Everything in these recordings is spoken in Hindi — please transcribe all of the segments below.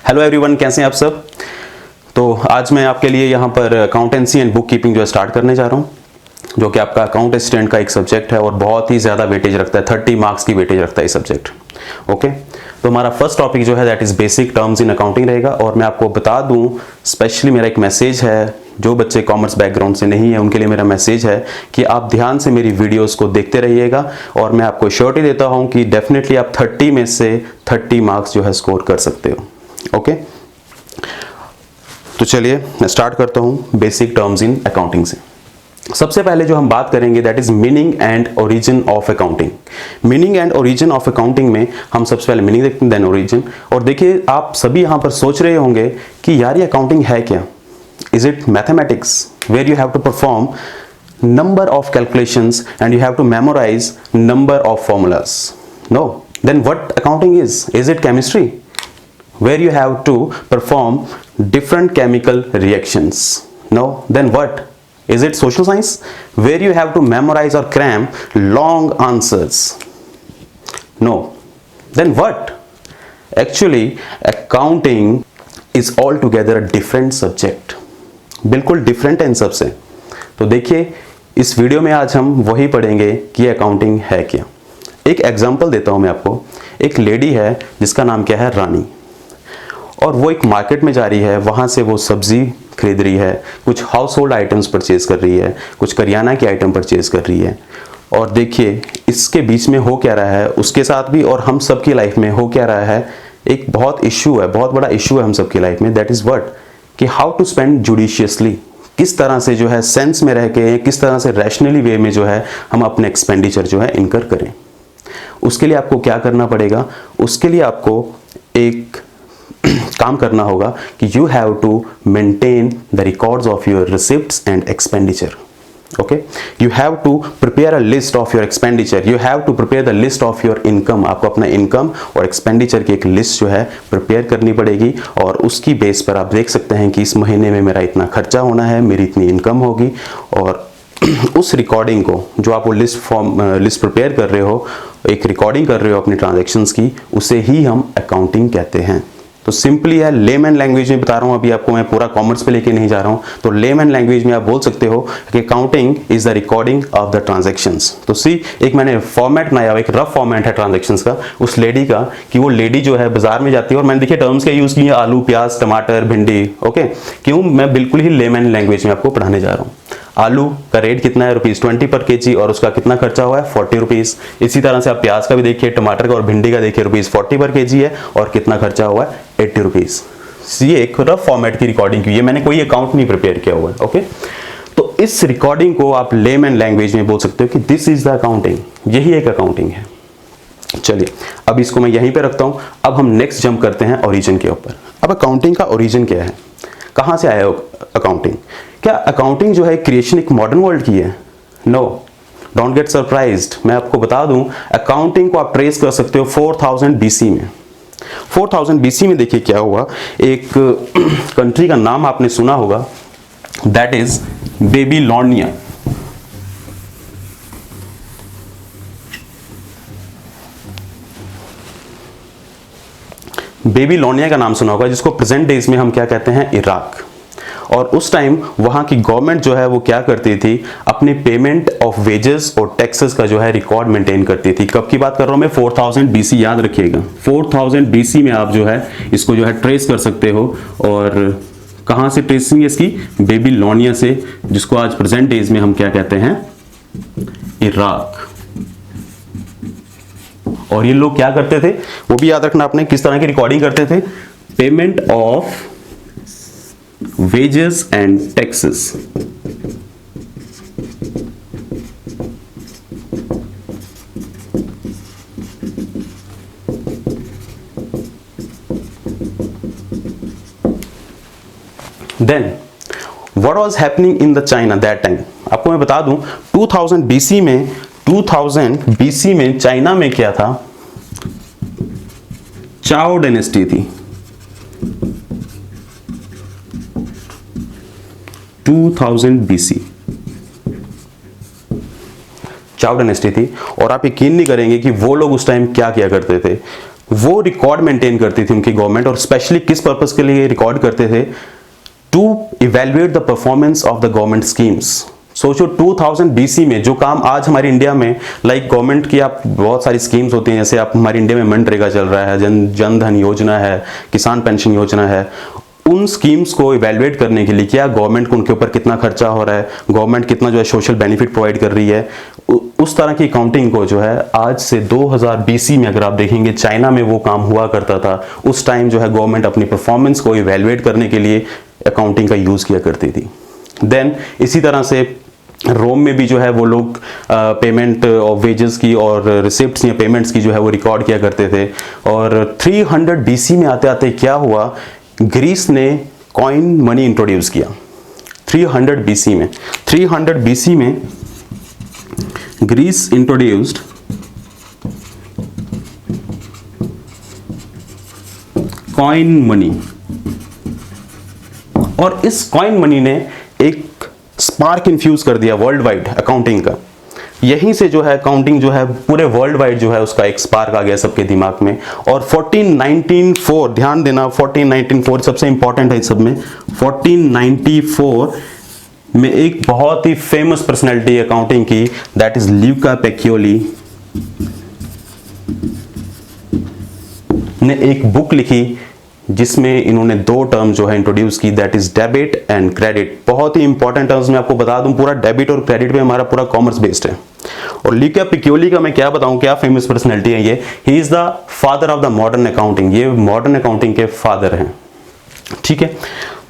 हेलो एवरीवन, कैसे हैं आप सब। तो आज मैं आपके लिए यहाँ पर अकाउंटेंसी एंड बुक कीपिंग जो है स्टार्ट करने जा रहा हूँ, जो कि आपका अकाउंट असिस्टेंट का एक सब्जेक्ट है और बहुत ही ज़्यादा वेटेज रखता है। 30 मार्क्स की वेटेज रखता है ये सब्जेक्ट। ओके, तो हमारा फर्स्ट टॉपिक जो है that is basic terms in accounting रहेगा। और मैं आपको बता दूँ, स्पेशली मेरा एक मैसेज है, जो बच्चे कॉमर्स बैकग्राउंड से नहीं है उनके लिए मेरा मैसेज है कि आप ध्यान से मेरी वीडियोस को देखते रहिएगा। और मैं आपको श्योरिटी देता हूँ कि डेफिनेटली आप 30 में से 30 मार्क्स जो है स्कोर कर सकते हो। ओके, तो चलिए मैं स्टार्ट करता हूँ बेसिक टर्म्स इन अकाउंटिंग से। सबसे पहले जो हम बात करेंगे that is meaning and origin of accounting. Meaning and origin of accounting में हम सबसे पहले मीनिंग देखते हैं, देन ओरिजिन। और देखिए, आप सभी यहाँ पर सोच रहे होंगे कि यार ये अकाउंटिंग है क्या। Is it mathematics where you have to perform number of calculations and you have to memorize number of formulas? No. Then what accounting is? Is it chemistry where you have to perform different chemical reactions? No. Then what? Is it social science where you have to memorize or cram long answers? No. Then what? Actually, accounting is altogether a different subject. बिल्कुल डिफरेंट है इन सबसे। तो देखिए, इस वीडियो में आज हम वही पढ़ेंगे कि अकाउंटिंग है क्या। एक एग्जांपल देता हूं मैं आपको। एक लेडी है जिसका नाम क्या है, रानी, और वो एक मार्केट में जा रही है। वहां से वो सब्जी खरीद रही है, कुछ हाउस होल्ड आइटम्स परचेज कर रही है, कुछ करियाना के आइटम परचेज कर रही है। और देखिए, इसके बीच में हो क्या रहा है उसके साथ भी, और हम सबकी लाइफ में हो क्या रहा है। एक बहुत इश्यू है, बहुत बड़ा इश्यू है हम सबकी लाइफ में, दैट इज व्हाट, कि हाउ टू स्पेंड जुडिशियसली। किस तरह से जो है सेंस में रह के, किस तरह से रैशनली वे में जो है हम अपने एक्सपेंडिचर जो है इनकर करें। उसके लिए आपको क्या करना पड़ेगा, उसके लिए आपको एक काम करना होगा कि you have to maintain the records of your receipts and expenditure. Okay, you have to prepare a list of your expenditure, you have to prepare the list of your income. आपको अपना इनकम और एक्सपेंडिचर की एक लिस्ट जो है प्रिपेयर करनी पड़ेगी, और उसकी बेस पर आप देख सकते हैं कि इस महीने में मेरा इतना खर्चा होना है, मेरी इतनी इनकम होगी। और उस रिकॉर्डिंग को, जो आप वो लिस्ट प्रिपेयर कर रहे हो, एक रिकॉर्डिंग कर रहे हो अपनी ट्रांजेक्शन्स की, उसे ही हम अकाउंटिंग कहते हैं। तो सिंपली है, लेमन लैंग्वेज में बता रहा हूं, अभी आपको मैं पूरा कॉमर्स पे लेके नहीं जा रहा हूं। तो लेमन लैंग्वेज में आप बोल सकते हो कि accounting is the recording of the transactions. तो सी, एक मैंने फॉर्मेट बनाया, एक रफ फॉर्मेट है ट्रांजैक्शंस का उस लेडी का, कि वो लेडी जो है बाजार में जाती है, और मैंने देखिए टर्म्स क्या यूज किए, आलू, प्याज, टमाटर, भिंडी। ओके, क्यों, मैं बिल्कुल ही लेमन लैंग्वेज में आपको पढ़ाने जा रहा हूँ। आलू का रेट कितना है, ₹20 पर केजी, और उसका कितना खर्चा हुआ है, ₹40। इसी तरह से आप प्याज का भी देखिए, टमाटर का और भिंडी का देखिए, ₹40 पर केजी है, और कितना खर्चा हुआ है, ₹80। ये एक रफ फॉर्मेट की रिकॉर्डिंग की है, मैंने कोई अकाउंट नहीं प्रिपेयर किया हुआ है। ओके, तो इस रिकॉर्डिंग को आप लेमन लैंग्वेज में बोल सकते हो कि दिस इज द अकाउंटिंग, यही एक अकाउंटिंग है। चलिए, अब इसको मैं यहीं पे रखता हूं। अब हम नेक्स्ट जंप करते हैं ओरिजिन के ऊपर। अब अकाउंटिंग का ओरिजिन क्या है, कहां से आया अकाउंटिंग। क्या अकाउंटिंग जो है क्रिएशन एक मॉडर्न वर्ल्ड की है? No, don't get surprised. मैं आपको बता दूं, अकाउंटिंग को आप ट्रेस कर सकते हो 4000 BC में। 4000 BC में देखिए क्या हुआ, एक कंट्री का नाम आपने सुना होगा, दैट इज बेबीलोनिया। बेबीलोनिया का नाम सुना होगा, जिसको प्रेजेंट डेज में हम क्या कहते हैं, इराक। और उस टाइम वहां की गवर्नमेंट जो है वो क्या करती थी, अपने पेमेंट ऑफ वेजेस और टैक्सेस का जो है रिकॉर्ड मेंटेन करती थी। कब की बात कर रहा हूं मैं, 4000 BC, याद रखिएगा। 4000 BC में आप जो है इसको जो है ट्रेस कर सकते हो। और कहां से ट्रेसिंग है इसकी, बेबीलोनिया से, जिसको आज प्रेजेंट डेज में हम क्या कहते हैं, इराक। और ये लोग क्या करते थे, वो भी याद रखना आपने, किस तरह की रिकॉर्डिंग करते थे, payment of wages and taxes। Then what was happening in the China that time? आपको मैं बता दूं, 2000 BC में चाइना में क्या था, चाओ डायनेस्टी थी। 2000 BC चाओ डायनेस्टी थी। और आप यकीन नहीं करेंगे कि वो लोग उस टाइम क्या किया करते थे। वो रिकॉर्ड मेंटेन करती थी उनकी गवर्नमेंट, और स्पेशली किस पर्पस के लिए रिकॉर्ड करते थे? To evaluate the performance of the government schemes. सोचो 2000 BC में जो काम आज हमारे इंडिया में लाइक गवर्नमेंट की आप बहुत सारी स्कीम्स होती हैं, जैसे आप हमारे इंडिया में मनरेगा चल रहा है, जन धन योजना है, किसान पेंशन योजना है, उन स्कीम्स को इवेल्युएट करने के लिए क्या गवर्नमेंट को उनके ऊपर कितना खर्चा हो रहा है, गवर्नमेंट कितना जो है सोशल बेनिफिट प्रोवाइड कर रही है, उस तरह की अकाउंटिंग को जो है आज से 2000 BC में अगर आप देखेंगे चाइना में वो काम हुआ करता था। उस टाइम जो है गवर्नमेंट अपनी परफॉर्मेंस को इवेल्युएट करने के लिए अकाउंटिंग का यूज किया करती थी। देन इसी तरह से रोम में भी जो है वो लोग पेमेंट ऑफ वेजेस की और रिसिप्ट्स या पेमेंट्स की जो है वो रिकॉर्ड किया करते थे। और 300 BC में आते आते क्या हुआ, ग्रीस ने कॉइन मनी इंट्रोड्यूस किया। 300 BC में ग्रीस इंट्रोड्यूस्ड कॉइन मनी, और इस कॉइन मनी ने एक स्पार्क इन्फ्यूज कर दिया वर्ल्ड वाइड अकाउंटिंग का। यहीं से जो है अकाउंटिंग जो है पूरे वर्ल्ड वाइड जो है उसका एक स्पार्क आ गया सबके दिमाग में। और 1494, ध्यान देना 1494 सबसे इंपॉर्टेंट है इस सब में। 1494 में एक बहुत ही फेमस पर्सनैलिटी अकाउंटिंग की, दैट इज ल्यूका पैकियोली ने एक बुक लिखी जिसमें इन्होंने दो टर्म जो है इंट्रोड्यूस की, that is debit and credit. बहुत ही इंपॉर्टेंट टर्म्स में आपको बता दूं, पूरा डेबिट और क्रेडिट पे हमारा पूरा कॉमर्स बेस्ड है। और ल्यूका पैकियोली का मैं क्या बताऊं, क्या फेमस पर्सनैलिटी है ये। He is the father of the modern accounting, ये मॉडर्न अकाउंटिंग के फादर हैं। ठीक है,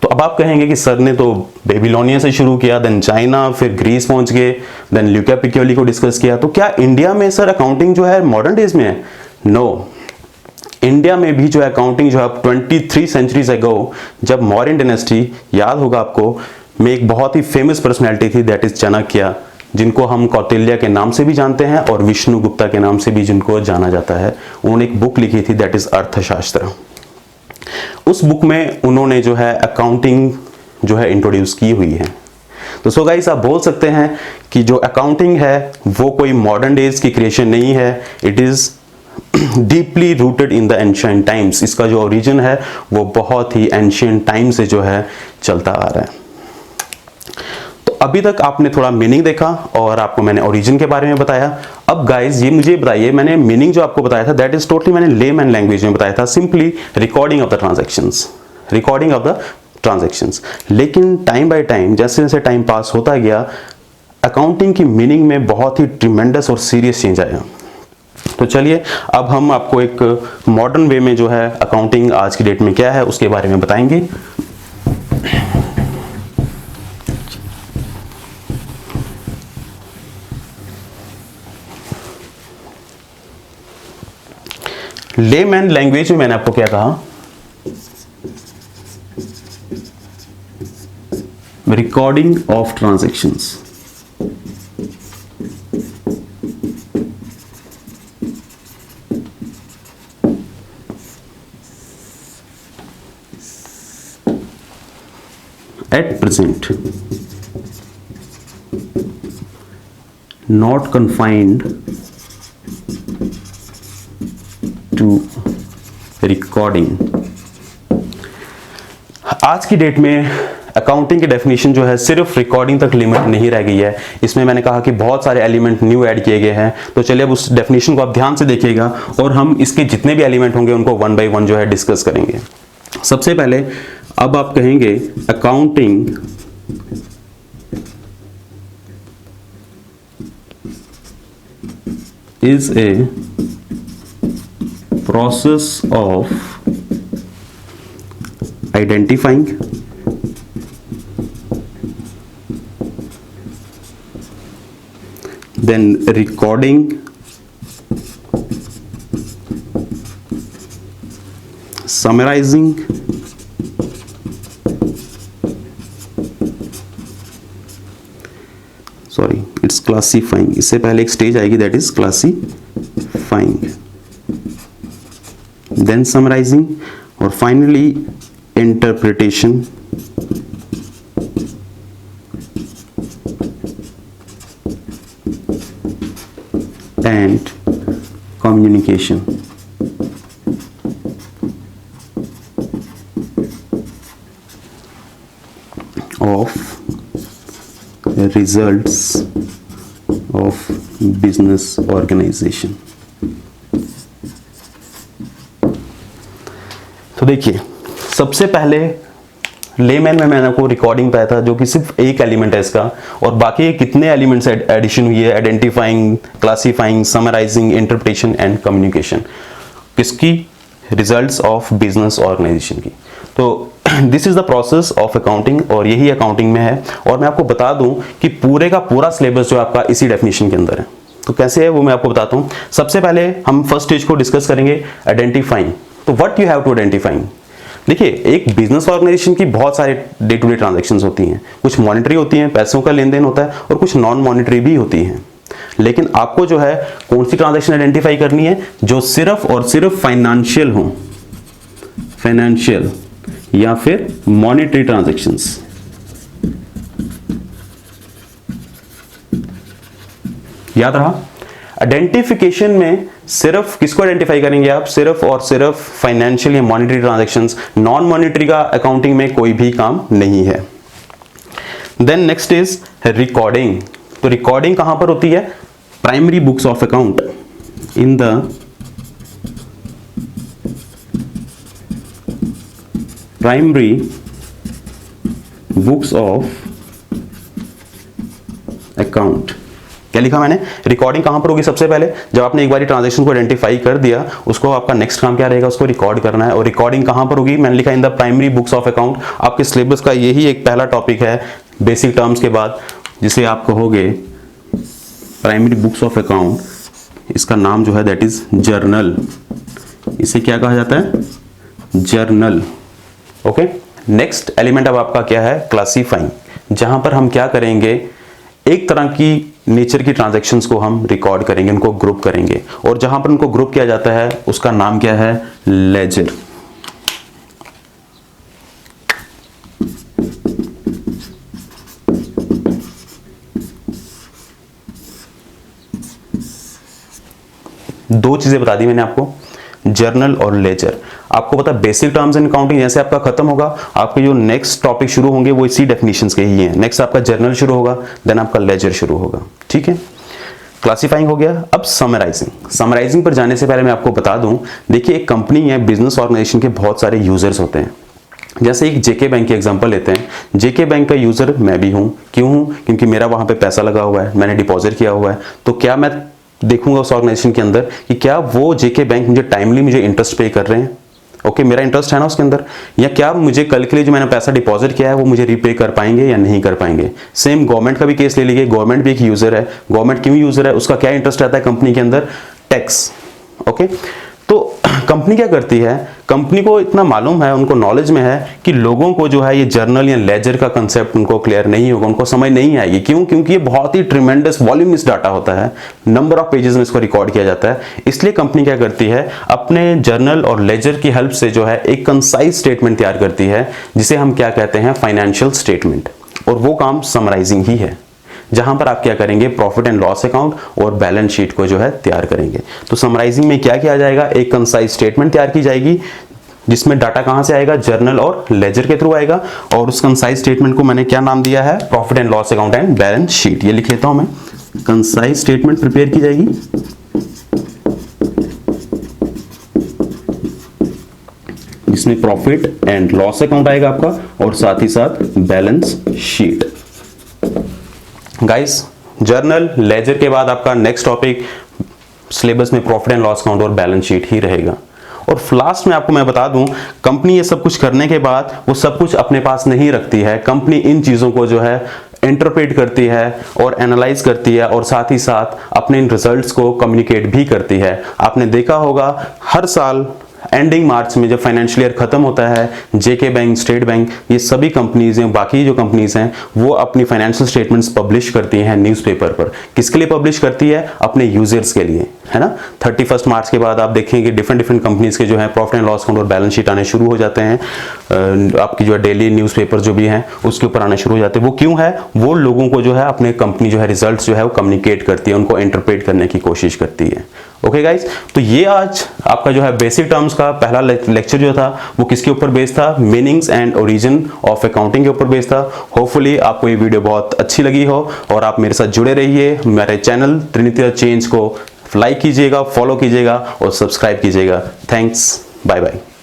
तो अब आप कहेंगे कि सर ने तो बेबीलोनिया से शुरू किया, देन चाइना, फिर ग्रीस पहुंच गए, देन ल्यूका पैकियोली को डिस्कस किया, तो क्या इंडिया में सर अकाउंटिंग जो है मॉडर्न डेज में है? नो, इंडिया में भी जो है अकाउंटिंग जो है 23 सेंचुरीज अगो, जब मौर्यन डायनेस्टी, याद होगा आपको, में एक बहुत ही फेमस पर्सनैलिटी थी, दैट इज चाणक्य, जिनको हम कौटिल्य के नाम से भी जानते हैं और विष्णु गुप्ता के नाम से भी जिनको जाना जाता है। उन्होंने एक बुक लिखी थी, दैट इज अर्थशास्त्र। उस बुक में उन्होंने जो है अकाउंटिंग जो है इंट्रोड्यूस की हुई है। तो सो गाइस, आप बोल सकते हैं कि जो अकाउंटिंग है वो कोई मॉडर्न डेज की क्रिएशन नहीं है, it is deeply rooted in the ancient times. इसका जो ओरिजिन है वो बहुत ही एंशिएंट टाइम से जो है चलता आ रहा है। तो अभी तक आपने थोड़ा मीनिंग देखा और आपको मैंने ओरिजिन के बारे में बताया। अब गाइस ये मुझे बताइए, मैंने मीनिंग जो आपको बताया था दैट इज टोटली मैंने लेमैन लैंग्वेज में बताया था, simply recording of the transactions. लेकिन टाइम बाय टाइम, जैसे जैसे टाइम पास होता गया, अकाउंटिंग की मीनिंग में बहुत ही ट्रिमेंडस और सीरियस चेंज आया। तो चलिए अब हम आपको एक मॉडर्न वे में जो है अकाउंटिंग आज की डेट में क्या है उसके बारे में बताएंगे। लेमैन लैंग्वेज में मैंने आपको क्या कहा, recording of transactions. At present, not confined to recording। आज की डेट में अकाउंटिंग की डेफिनेशन जो है सिर्फ रिकॉर्डिंग तक लिमिट नहीं रह गई है। इसमें मैंने कहा कि बहुत सारे एलिमेंट न्यू ऐड किए गए हैं। तो चलिए अब उस डेफिनेशन को आप ध्यान से देखिएगा और हम इसके जितने भी एलिमेंट होंगे उनको वन बाय वन जो है डिस्कस करेंगे। सबसे पहले अब आप कहेंगे accounting is a process of identifying, then recording, summarising, sorry it's classifying. इससे पहले एक स्टेज आएगी that is classifying, then summarising और finally interpretation and communication. Of results of business organisation. तो देखिए, सबसे पहले लेमैन में मैंने आपको रिकॉर्डिंग पाया था, जो कि सिर्फ एक एलिमेंट है इसका, और बाकी कितने एलिमेंट्स एडिशन हुई है, identifying, classifying, summarising, interpretation and communication, किसकी? रिजल्ट्स ऑफ बिजनेस ऑर्गेनाइजेशन की। तो this is the process of accounting, और यही अकाउंटिंग में है। और मैं आपको बता दूं कि पूरे का पूरा सिलेबस जो आपका इसी डेफिनेशन के अंदर है। तो कैसे है वो मैं आपको बताता हूं। सबसे पहले हम फर्स्ट स्टेज को डिस्कस करेंगे, आइडेंटिफाइंग। तो what you have to identifying. देखिए, एक बिजनेस ऑर्गेनाइजेशन की बहुत सारे डे टू डे ट्रांजैक्शंस होती हैं, कुछ मॉनिटरी होती हैं, पैसों का लेन देन होता है, और कुछ नॉन मॉनिटरी भी होती हैं। लेकिन आपको जो है कौन सी ट्रांजैक्शन आइडेंटिफाई करनी है, जो सिर्फ और सिर्फ फाइनेंशियल हो, फाइनेंशियल या फिर मॉनिटरी ट्रांजैक्शंस। याद रहा, आइडेंटिफिकेशन में सिर्फ किसको आइडेंटिफाई करेंगे आप? सिर्फ और सिर्फ फाइनेंशियल या मॉनिटरी ट्रांजैक्शंस। नॉन मॉनिटरी का अकाउंटिंग में कोई भी काम नहीं है। Then next is recording. तो रिकॉर्डिंग कहां पर होती है? Primary books of account, in the primary books of account. क्या लिखा मैंने? रिकॉर्डिंग कहां पर होगी? सबसे पहले जब आपने एक बार ट्रांजैक्शन को आइडेंटिफाई कर दिया, उसको आपका नेक्स्ट काम क्या रहेगा? उसको रिकॉर्ड करना है। और रिकॉर्डिंग कहां पर होगी? मैंने लिखा इन the primary books of account. आपके सिलेबस का यही एक पहला टॉपिक है बेसिक टर्म्स के बाद, जिसे आप कहोगे प्राइमरी बुक्स ऑफ अकाउंट। इसका नाम जो है दैट इज जर्नल। इसे क्या कहा जाता है? जर्नल। ओके। नेक्स्ट एलिमेंट अब आपका क्या है? क्लासीफाइंग, जहां पर हम क्या करेंगे, एक तरह की नेचर की ट्रांजैक्शंस को हम रिकॉर्ड करेंगे, उनको ग्रुप करेंगे, और जहां पर उनको ग्रुप किया जाता है उसका नाम क्या है? लेजर। दो चीजें बता दी मैंने आपको, जर्नल और लेजर। आपको पता बेसिक टर्म्स इन अकाउंटिंग जैसे आपका खत्म होगा, आपके जो नेक्स्ट टॉपिक शुरू होंगे वो इसी डेफिनेशंस के ही हैं। नेक्स्ट आपका जर्नल शुरू होगा, देन आपका लेजर शुरू होगा। ठीक है, क्लासिफाइंग हो गया। अब समराइजिंग। समराइजिंग पर जाने से पहले मैं आपको बता दूं, देखिए एक कंपनी है, बिजनेस ऑर्गेनाइजेशन के बहुत सारे यूजर्स होते हैं। जैसे एक जेके बैंक की एग्जांपल लेते हैं। जेके बैंक का यूजर मैं भी हूं। क्यों हूं? क्योंकि मेरा वहां पे पैसा लगा हुआ है, मैंने डिपॉजिट किया हुआ है। तो क्या मैं देखूंगा उस ऑर्गेनाइजेशन के अंदर कि क्या वो जेके बैंक मुझे टाइमली मुझे इंटरेस्ट पे कर रहे हैं? ओके, मेरा इंटरेस्ट है ना उसके अंदर, या क्या मुझे कल के लिए जो मैंने पैसा डिपॉजिट किया है वो मुझे रीपे कर पाएंगे या नहीं कर पाएंगे? सेम गवर्नमेंट का भी केस ले लीजिए। गवर्नमेंट भी एक यूजर है। गवर्नमेंट क्यों यूजर है? उसका क्या इंटरेस्ट रहता है कंपनी के अंदर? टैक्स। ओके, तो कंपनी क्या करती है, कंपनी को इतना मालूम है, उनको नॉलेज में है कि लोगों को जो है ये जर्नल या लेजर का कंसेप्ट उनको क्लियर नहीं होगा, उनको समझ नहीं आएगी। क्यों? क्योंकि ये बहुत ही ट्रिमेंडस वॉल्यूमिस डाटा होता है, नंबर ऑफ पेजेस में इसको रिकॉर्ड किया जाता है। इसलिए कंपनी क्या करती है, अपने जर्नल और लेजर की हेल्प से जो है एक कंसाइज स्टेटमेंट तैयार करती है, जिसे हम क्या कहते हैं? Financial statement. और वो काम समराइजिंग ही है, जहां पर आप क्या करेंगे? प्रॉफिट एंड लॉस अकाउंट और बैलेंस शीट को जो है तैयार करेंगे। तो समराइजिंग में क्या किया जाएगा? एक कंसाइज स्टेटमेंट तैयार की जाएगी, जिसमें डाटा कहां से आएगा? जर्नल और लेजर के थ्रू आएगा। और उस कंसाइज स्टेटमेंट को मैंने क्या नाम दिया है? Profit and loss account and balance sheet. ये लिख लेता हूं मैं, कंसाइज स्टेटमेंट प्रिपेयर की जाएगी, जिसमें प्रॉफिट एंड लॉस अकाउंट आएगा आपका, और साथ ही साथ balance sheet. Guys, journal ledger के बाद आपका नेक्स्ट टॉपिक सिलेबस में प्रॉफिट एंड लॉस अकाउंट और बैलेंस शीट ही रहेगा। और लास्ट में आपको मैं बता दूं, कंपनी ये सब कुछ करने के बाद वो सब कुछ अपने पास नहीं रखती है। कंपनी इन चीजों को जो है इंटरप्रेट करती है और एनालाइज करती है, और साथ ही साथ अपने इन रिजल्ट्स को कम्युनिकेट भी करती है। आपने देखा होगा हर साल एंडिंग मार्च में जब फाइनेंशियल ईयर खत्म होता है, जेके बैंक, स्टेट बैंक, ये सभी कंपनीज हैं, बाकी जो कंपनीज हैं, वो अपनी फाइनेंशियल स्टेटमेंट्स पब्लिश करती हैं न्यूज़पेपर पर। किसके लिए पब्लिश करती है? अपने यूजर्स के लिए, है ना। 31 मार्च के बाद आप देखेंगे डिफरेंट कंपनीज के जो है प्रॉफिट एंड लॉस अकाउंट और बैलेंस शीट आने शुरू हो जाते हैं। आपकी जो है डेली न्यूज़पेपर जो भी हैं उसके ऊपर आने शुरू हो जाते हैं। वो क्यों है? वो लोगों को जो है अपने कंपनी जो है रिजल्ट जो है वो कम्युनिकेट करती है, उनको इंटरप्रेट करने की कोशिश करती है। ओके गाइस, तो ये आज आपका जो है बेसिक टर्म्स का पहला लेक्चर जो था वो किसके ऊपर बेस्ड था, meanings and origin of accounting के ऊपर बेस्ड था। होपफुली आपको ये वीडियो बहुत अच्छी लगी हो और आप मेरे साथ जुड़े रहिए। मेरे चैनल ट्रिनिटी द चेंज को लाइक कीजिएगा, फॉलो कीजिएगा और सब्सक्राइब कीजिएगा। Thanks, bye bye.